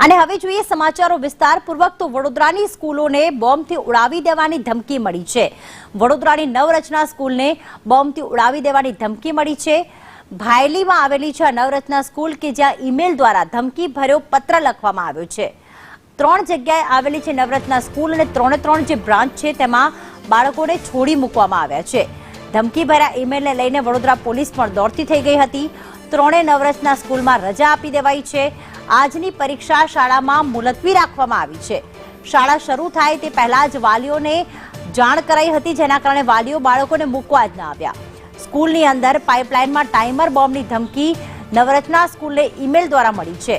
અને હવે જોઈએ સમાચારો વિસ્તારપૂર્વક તો વડોદરાની સ્કૂલોને બોમ્બથી ઉડાવી દેવાની ધમકી મળી છે। વડોદરાની નવરચના સ્કૂલને બોમ્બથી ઉડાવી દેવાની ધમકી મળી છે। ભાયલીમાં આવેલી છે નવરચના સ્કૂલ કે જ્યાં ઈમેલ દ્વારા ધમકી ભર્યો પત્ર લખવામાં આવ્યો છે। 3 જગ્યાએ આવેલી છે નવરચના સ્કૂલ અને 3 જે બ્રાન્ચ છે તેમાં બાળકોને છોડી મૂકવામાં આવ્યા છે। ધમકી ભર્યા ઈમેલને લઈને વડોદરા પોલીસ પણ દોડતી થઈ ગઈ હતી। 3 નવરચના સ્કૂલમાં રજા આપી દેવાઈ છે। આજની પરીક્ષા શાળામાં મુલતવી રાખવામાં આવી છે। શાળા શરૂ થાય તે પહેલા જ વાલીઓને જાણ કરાઈ હતી, જેના કારણે વાલીઓ બાળકોને મૂકવા જ ન આવ્યા। સ્કૂલની અંદર પાઇપલાઇનમાં ટાઈમર બોમ્બની ધમકી નવરચના સ્કૂલને ઈમેલ દ્વારા મળી છે।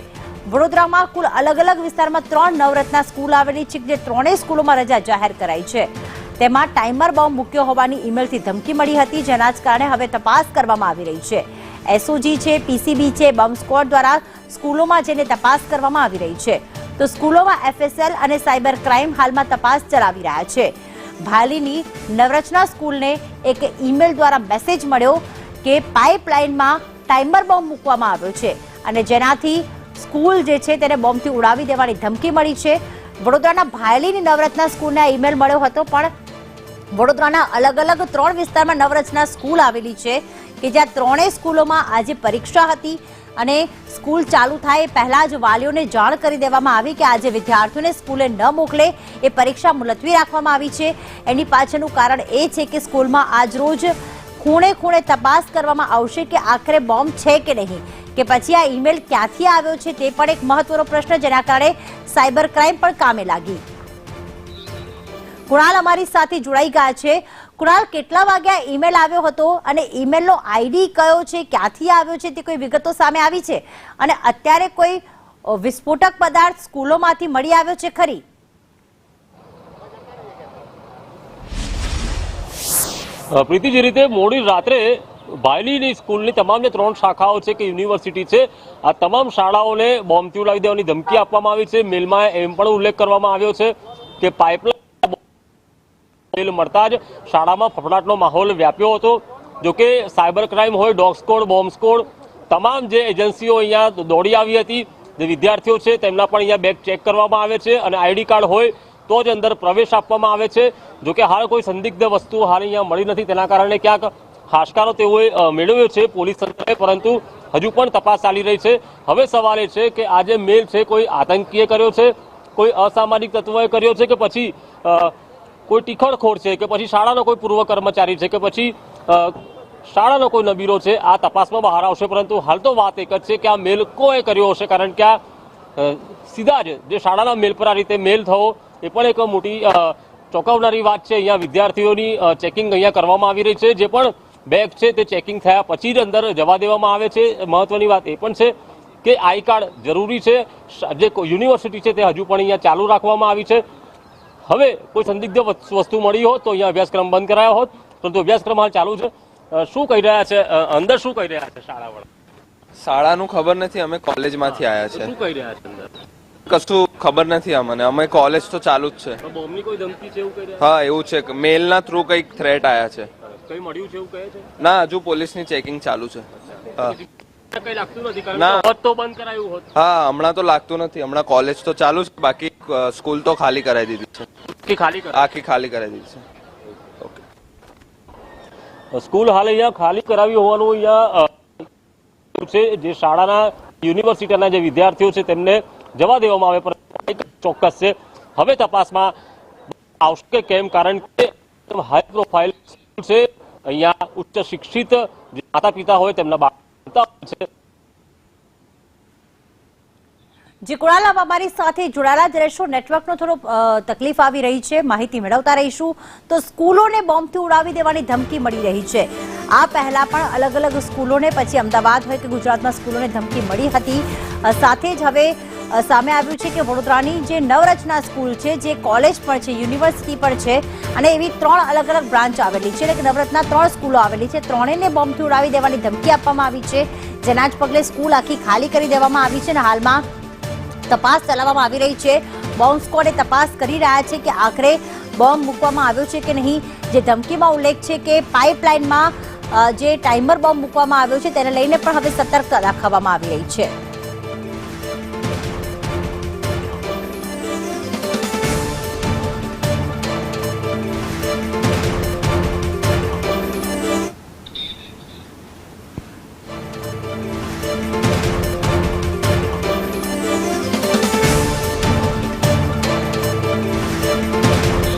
વડોદરામાં કુલ અલગ અલગ વિસ્તારમાં 3 નવરચના સ્કૂલ આવેલી છે, જે 3 સ્કૂલોમાં રજા જાહેર કરાઈ છે। તેમાં ટાઈમર બોમ્બ મૂક્યો હોવાની ઈમેલથી ધમકી મળી હતી, જેના જ કારણે હવે તપાસ કરવામાં આવી રહી છે। એસઓજી છે, પીસીબી છે, બોમ્બ સ્ક્વોડ દ્વારા સ્કૂલોમાં જઈને તપાસ કરવામાં આવી રહી છે। તો સ્કૂલોમાં એફએસએલ અને સાયબર ક્રાઇમ હાલમાં તપાસ ચલાવી રહ્યા છે। ભાયલીની નવરચના સ્કૂલને એક ઈમેલ દ્વારા મેસેજ મળ્યો કે પાઇપલાઇનમાં ટાઈમર બોમ્બ મૂકવામાં આવ્યો છે અને જેનાથી સ્કૂલ જે છે તેને બોમ્બથી ઉડાવી દેવાની ધમકી મળી છે। વડોદરાના ભાયલીની નવરચના સ્કૂલને આ ઈમેલ મળ્યો હતો, પણ વડોદરાના અલગ અલગ 3 વિસ્તારમાં નવરચના સ્કૂલ આવેલી છે કે જ્યાં 3 સ્કૂલોમાં આજે પરીક્ષા હતી અને સ્કૂલ ચાલુ થાય પહેલા જ વાલીઓને જાણ કરી દેવામાં આવી કે આજે વિદ્યાર્થીઓને સ્કૂલે ન મોકલે, એ પરીક્ષા મુલતવી રાખવામાં આવી છે। એની પાછળનું કારણ એ છે કે સ્કૂલમાં આજરોજ ખૂણે ખૂણે તપાસ કરવામાં આવશે કે આખરે બોમ્બ છે કે નહીં, કે પછી આ ઈમેલ ક્યાંથી આવ્યો છે તે પણ એક મહત્વનો પ્રશ્ન, જેના કારણે સાયબર ક્રાઇમ પણ કામે લાગી। કુણાલ અમારી સાથે જોડાઈ ગયા છે। કુણાલ, કેટલા વાગ્યા ઈમેલ આવ્યો હતો અને ઈમેલનો આઈડી કયો છે, ક્યાંથી આવ્યો છે, તે કોઈ વિગતો સામે આવી છે? અને અત્યારે કોઈ વિસ્ફોટક પદાર્થ સ્કૂલોમાંથી મળી આવ્યો છે ખરી? પ્રીતિ, જે રીતે મોડી રાત્રે ભાયલીની સ્કૂલની તમામ જે 3 શાખાઓ છે કે યુનિવર્સિટી છે, આ તમામ શાળાઓને બોમ્બથી ઉડાવી દેવાની ધમકી આપવામાં આવી છે। મેલમાં એમ પણ ઉલ્લેખ કરવામાં આવ્યો છે કે પાઇપલાઇન મળતા જ શાળામાં ફફડાટનો માહોલ વ્યાપ્યો હતો। જોકે સાયબર ક્રાઇમ હોય, ડોગ સ્કોડ, બોમ્બ સ્કોડ, તમામ જે એજન્સીઓ અહીંયા દોડી આવી હતી। જે વિદ્યાર્થીઓ છે તેમના પણ અહીંયા બેગ ચેક કરવામાં આવે છે અને આઈડી કાર્ડ હોય તો જ અંદર પ્રવેશ આપવામાં આવે છે। જોકે હાલ કોઈ સંદિગ્ધ વસ્તુ હાલ અહીંયા મળી નથી, તેના કારણે ક્યાંક હાશકારો તેઓએ મેળવ્યો છે પોલીસ તંત્રએ, પરંતુ હજુ પણ તપાસ ચાલી રહી છે। હવે સવાલ એ છે કે આ જે મેલ છે કોઈ આતંકીએ કર્યો છે, કોઈ અસામાજિક તત્વોએ કર્યો છે, કે પછી કોઈ ટીખળખોર છે, કે પછી શાળાનો કોઈ પૂર્વ કર્મચારી છે, કે પછી શાળાનો કોઈ નબીરો છે, આ તપાસમાં બહાર આવશે। પરંતુ હાલ તો વાત એક જ છે કે આ મેલ કોએ કર્યો હશે, કારણ કે આ સીધા જ જે શાળાના મેલ પર આ રીતે મેલ થવો એ પણ એક મોટી ચોંકાવનારી વાત છે। અહીંયા વિદ્યાર્થીઓની ચેકિંગ અહીંયા કરવામાં આવી રહી છે। જે પણ બેગ છે તે ચેકિંગ થયા પછી જ અંદર જવા દેવામાં આવે છે। મહત્વની વાત એ પણ છે કે આઈ કાર્ડ જરૂરી છે। જે યુનિવર્સિટી છે તે હજુ પણ અહીંયા ચાલુ રાખવામાં આવી છે। હવે કોઈ સંદિગ્ધ વસ્તુ મળી હોત તો અહીંયા અભ્યાસક્રમ બંધ કરાયો હોત, પરંતુ અભ્યાસક્રમ હાલ ચાલુ છે। શું કહી રહ્યા છે અંદર, શું કહી રહ્યા છે શાળાવાળા? શાળાનું ખબર નથી, અમે કોલેજમાંથી આવ્યા છે। શું કહી રહ્યા છે અંદર? કશું ખબર નથી અમને, અમે કોલેજ તો ચાલુ જ છે। બોમ્બની કોઈ ધમકી છે એવું કહી રહ્યા? હા, એવું છે, મેલના થ્રુ કંઈક થ્રેટ આવ્યા છે। કઈ મળ્યું છે એવું કહે છે? ના, હજુ પોલીસની ચેકિંગ ચાલુ છે। હા, કઈ લાગતું નથી, કારણ ના. કે હોત તો બંધ કરાયું હોત। હા, હમણાં તો લાગતું નથી, હમણાં કોલેજ તો ચાલુ છે, બાકી સ્કૂલ તો ખાલી કરાવી દીધી છે। આખી ખાલી કરાવી દીધી છે। સ્કૂલ હાલ અહીંયા ખાલી કરાવી હોવાનું અહીંયા છે। જે શાળાના યુનિવર્સિટીના જે વિદ્યાર્થીઓ છે તેમને જવા દેવામાં આવે, પણ ચોક્કસ છે હવે તપાસમાં આવશે કે કેમ, કારણ કે હાઈ પ્રોફાઇલ સ્કૂલ છે। અહીંયા ઉચ્ચ શિક્ષિત જે માતા પિતા હોય તેમના બાળકો છે। જે કુણાલ, અમારી સાથે જોડાયેલા જ રહેશો। નેટવર્કનો થોડો તકલીફ આવી રહી છે, માહિતી મેળવતા રહીશું। તો સ્કૂલોને બોમ્બથી ઉડાવી દેવાની ધમકી મળી રહી છે। આ પહેલા પણ અલગ અલગ સ્કૂલોને, પછી અમદાવાદ હોય કે ગુજરાતમાં સ્કૂલોને ધમકી મળી હતી। સાથે જ હવે સામે આવ્યું છે કે વડોદરાની જે નવરચના સ્કૂલ છે, જે કોલેજ પણ છે, યુનિવર્સિટી પણ છે, અને એવી 3 અલગ અલગ બ્રાન્ચ આવેલી છે, એટલે કે નવરચના 3 સ્કૂલો આવેલી છે। 3ને બોમ્બથી ઉડાવી દેવાની ધમકી આપવામાં આવી છે, જેના જ પગલે સ્કૂલ આખી ખાલી કરી દેવામાં આવી છે અને હાલમાં તપાસ ચલાવવામાં આવી રહી છે। બોમ્બ સ્ક્વોડે તપાસ કરી રહ્યા છે કે આખરે બોમ્બ મૂકવામાં આવ્યો છે કે નહીં। જે ધમકીમાં ઉલ્લેખ છે કે પાઇપલાઇનમાં જે ટાઈમર બોમ્બ મૂકવામાં આવ્યો છે તેને લઈને પણ હવે સતર્કતા દાખવવામાં આવી રહી છે।